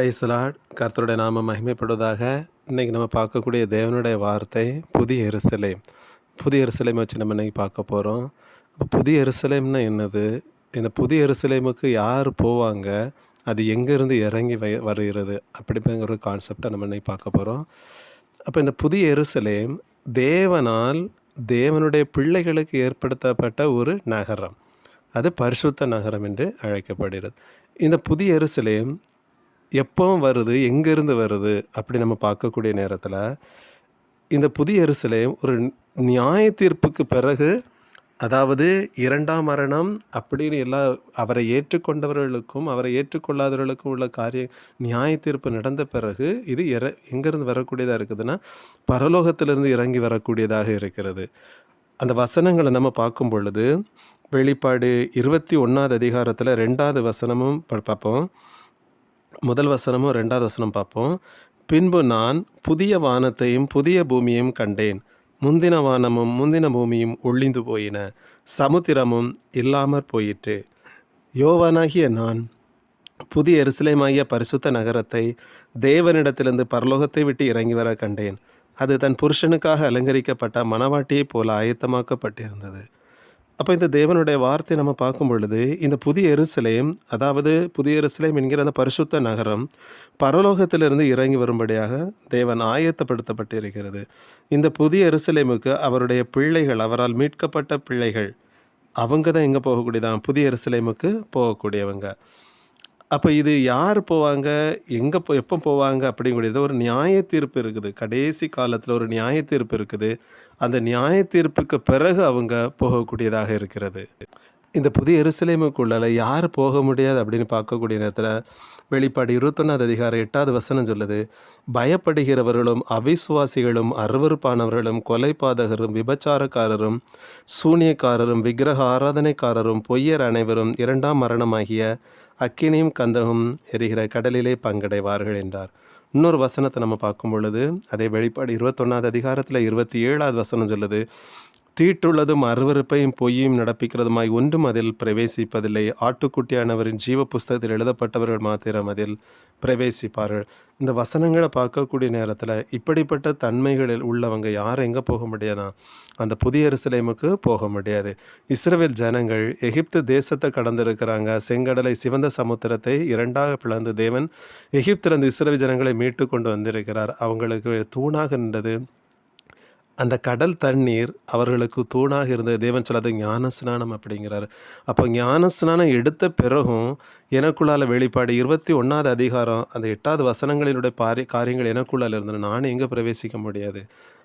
Praise the Lord. கர்த்தருடைய நாமம் மகிமைப்படுவதாக. இன்றைக்கி நம்ம பார்க்கக்கூடிய தேவனுடைய வார்த்தை புதிய எருசலேம். புதிய எருசலேமை வச்சு நம்ம இன்றைக்கி பார்க்க போகிறோம். அப்போ புதிய எருசலேம்னா என்னது? இந்த புதிய எருசலேமுக்கு யார் போவாங்க? அது எங்கேருந்து இறங்கி வருகிறது? அப்படிங்கிற ஒரு கான்செப்டை நம்ம இன்றைக்கி பார்க்க போகிறோம். அப்போ இந்த புதிய எருசலேம் தேவனுடைய பிள்ளைகளுக்கு ஏற்படுத்தப்பட்ட ஒரு நகரம். அது பரிசுத்த நகரம் என்று அழைக்கப்படுகிறது. இந்த புதிய எருசலேம் எப்போ வருது, எங்கேருந்து வருது அப்படி நம்ம பார்க்கக்கூடிய நேரத்தில், இந்த புதிய எருசலேம் ஒரு நியாய தீர்ப்புக்கு பிறகு, அதாவது 2ஆம் மரணம் அப்படின்னு அவரை ஏற்றுக்கொண்டவர்களுக்கும் அவரை ஏற்றுக்கொள்ளாதவர்களுக்கும் உள்ள நியாய தீர்ப்பு நடந்த பிறகு இது எங்கேருந்து வரக்கூடியதாக இருக்குதுன்னா, பரலோகத்திலிருந்து இறங்கி வரக்கூடியதாக இருக்கிறது. அந்த வசனங்களை நம்ம பார்க்கும் பொழுது, வெளிப்பாடு 21ஆவது அதிகாரத்தில் 2வது வசனமும் பார்ப்போம். முதல் வசனமும் 2வது வசனம் பார்ப்போம். பின்பு நான் புதிய வானத்தையும் புதிய பூமியையும் கண்டேன். முந்தின வானமும் முந்தின பூமியும் ஒழிந்து போயின, சமுத்திரமும் இல்லாமற் போயிற்று. யோவானாகிய நான் புதிய எருசலேமாகிய பரிசுத்த நகரத்தை தேவனிடத்திலிருந்து பரலோகத்தை விட்டு இறங்கி வர கண்டேன். அது தன் புருஷனுக்காக அலங்கரிக்கப்பட்ட மணவாட்டியைப் போல ஆயத்தமாக்கப்பட்டிருந்தது. அப்போ இந்த தேவனுடைய வார்த்தை நம்ம பார்க்கும் பொழுது, இந்த புதிய எருசலேம், அதாவது புதிய எருசலேம் என்கிற அந்த பரிசுத்த நகரம் பரலோகத்திலிருந்து இறங்கி வரும்படியாக தேவன் ஆயத்தப்படுத்தப்பட்டு இருக்கிறது. இந்த புதிய எருசலேமுக்கு அவருடைய பிள்ளைகள், அவரால் மீட்கப்பட்ட பிள்ளைகள், அவங்க தான் எங்கே போகக்கூடியதான்? புதிய எருசலேமுக்கு போகக்கூடியவங்க. அப்போ இது யார் போவாங்க, எப்போ போவாங்க அப்படிங்கக்கூடியது ஒரு நியாய தீர்ப்பு இருக்குது. கடைசி காலத்தில் ஒரு நியாய தீர்ப்பு இருக்குது. அந்த நியாய தீர்ப்புக்கு பிறகு அவங்க போகக்கூடியதாக இருக்கிறது. இந்த புதிய எருசலேமுக்குள்ளால யார் போக முடியாது அப்படின்னு பார்க்கக்கூடிய நேரத்தில், வெளிப்பாடு 21ஆவது அதிகாரம் 8வது வசனம் சொல்லுது, பயப்படுகிறவர்களும் அவிசுவாசிகளும் அருவருப்பானவர்களும் கொலைபாதகரும் விபச்சாரக்காரரும் சூனியக்காரரும் விக்கிரக ஆராதனைக்காரரும் பொய்யர் அனைவரும் 2ஆம் மரணமாகிய அக்கினியும் கந்தகம் எரிகிற கடலிலே பங்கடைவார்கள் என்றார். இன்னொரு வசனத்தை நம்ம பார்க்கும் பொழுது, அதே வெளிப்பாடு 21ஆவது அதிகாரத்தில் 27வது வசனம் சொல்லுது, தீட்டுள்ளதும் அருவருப்பையும் பொய்யும் நடப்பிக்கிறதுமாய் ஒன்றும் அதில் பிரவேசிப்பதில்லை. ஆட்டுக்குட்டியானவரின் ஜீவ புஸ்தகத்தில் எழுதப்பட்டவர்கள் மாத்திரம் அதில் பிரவேசிப்பார்கள். இந்த வசனங்களை பார்க்கக்கூடிய நேரத்தில் இப்படிப்பட்ட தன்மைகளில் உள்ளவங்க யார் எங்கே போக முடியாதான்? அந்த புதிய எருசலேமுக்கு போக முடியாது. இஸ்ரவேல் ஜனங்கள் எகிப்து தேசத்தை கடந்திருக்கிறாங்க. செங்கடலை, சிவந்த சமுத்திரத்தை 2ஆக பிளந்து தேவன் எகிப்திலிருந்து இஸ்ரவேல் ஜனங்களை மீட்டு கொண்டு வந்திருக்கிறார். அவங்களுக்கு தூணாக நின்றது அந்த கடல் தண்ணீர், அவர்களுக்கு தூணாக இருந்தது. தேவன் சொல்லாத ஞானஸ்நானம் அப்படிங்கிறார். அப்போ ஞானஸ்நானம் எடுத்த பிறகும் எனக்குள்ளால் வெளிப்பாடு 21ஆவது அதிகாரம் அந்த 8வது வசனங்களினுடைய காரியங்கள் எனக்குள்ளால் இருந்தது. நான் எங்கே பிரவேசிக்க முடியாது?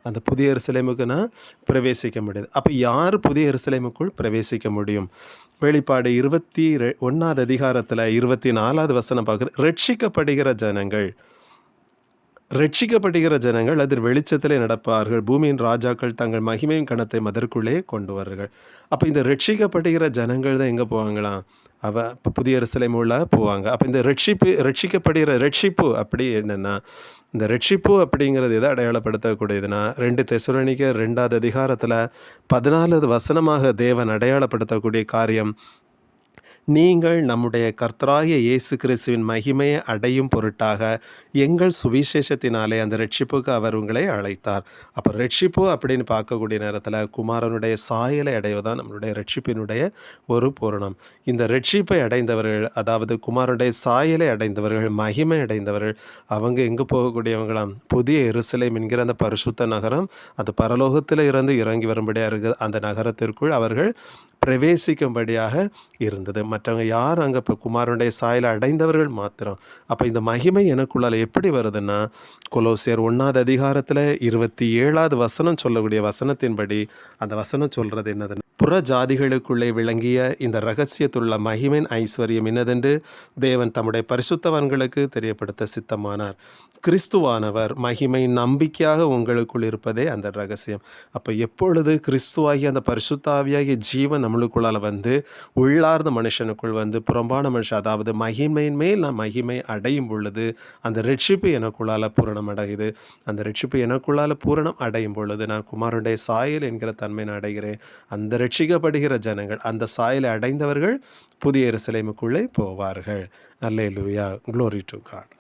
அந்த புதிய எருசலேமுக்கு நான் பிரவேசிக்க முடியாது. அப்போ யார் புதிய எருசலேமுக்குள் பிரவேசிக்க முடியும்? வெளிப்பாடு 21ஆவது அதிகாரத்தில் 24வது வசனம் பார்க்குற, ரட்சிக்கப்படுகிற ஜனங்கள் அதில் வெளிச்சத்திலே நடப்பார்கள். பூமியின் ராஜாக்கள் தங்கள் மகிமையும் கணத்தை மதற்குள்ளே கொண்டு வருங்கள். அப்போ இந்த ரட்சிக்கப்படுகிற ஜனங்கள் தான் எங்கே போவாங்களாம்? இப்போ புதிய எருசலேம் உள்ள போவாங்க. அப்போ இந்த ரட்சிப்பு அப்படி என்னென்னா, இந்த ரட்சிப்பு அப்படிங்கிறது எதை அடையாளப்படுத்தக்கூடியதுன்னா, 2 தெசலோனிக்கர் 2வது அதிகாரத்தில் 14வது வசனமாக தேவன் அடையாளப்படுத்தக்கூடிய காரியம், நீங்கள் நம்முடைய கர்த்தராகிய இயேசு கிறிஸ்துவின் மகிமையை அடையும் பொருட்டாக எங்கள் சுவிசேஷத்தினாலே அந்த ரட்சிப்புக்கு அவர் உங்களை அழைத்தார். அப்போ ரட்சிப்பு அப்படின்னு பார்க்கக்கூடிய நேரத்தில் குமாரனுடைய சாயலை அடைவதுதான் நம்மளுடைய ரட்சிப்பினுடைய ஒரு பூரணம். இந்த ரட்சிப்பை அடைந்தவர்கள், அதாவது குமாரனுடைய சாயலை அடைந்தவர்கள், மகிமை அடைந்தவர்கள், அவங்க எங்கே போகக்கூடியவங்களாம்? புதிய எருசலேம் என்கிற அந்த பரிசுத்த நகரம், அது பரலோகத்தில் இருந்து இறங்கி வரும்படியாக இருக்குது. அந்த நகரத்திற்குள் அவர்கள் பிரவேசிக்கும்படியாக இருந்தது. மற்றவங்க யார் அங்கே இப்போ குமாரனுடைய சாயலை அடைந்தவர்கள் மாத்திரம். அப்போ இந்த மகிமை எனக்குள்ளால் எப்படி வருதுன்னா, கொலோசியர் 1வது அதிகாரத்தில் 27வது வசனம் சொல்லக்கூடிய வசனத்தின்படி அந்த வசனம் சொல்கிறது என்னதுன்னா, புற ஜாதிகளுக்குள்ளே விளங்கிய இந்த இரகசியத்துள்ள மகிமையின் ஐஸ்வர்யம் என்னதென்று தேவன் தம்முடைய பரிசுத்தவான்களுக்கு தெரியப்படுத்த சித்தமானார். கிறிஸ்துவானவர் மகிமையின் நம்பிக்கையாக உங்களுக்குள் இருப்பதே அந்த ரகசியம். அப்போ எப்பொழுது கிறிஸ்துவாகி அந்த பரிசுத்தாவியாகிய ஜீவன் நம்மளுக்குள்ளால் வந்து உள்ளார்ந்த மனுஷனுக்குள் வந்து புறம்பான மனுஷன், அதாவது மகிமையின் மேல் நான் மகிமை அடையும் பொழுது அந்த ரட்சிப்பு எனக்குள்ளால் பூரணம் அடையுது. அந்த ரட்சிப்பு எனக்குள்ளால் பூரணம் அடையும் பொழுது நான் குமாரனுடைய சாயல் என்கிற தன்மை நான் அடைகிறேன். அந்த ரட்சிக்கப்படுகிற ஜனங்கள், அந்த சாயலை அடைந்தவர்கள் புதிய எருசலேமுக்குள்ளே போவார்கள். அல்லேலூயா, க்ளோரி டு காட்.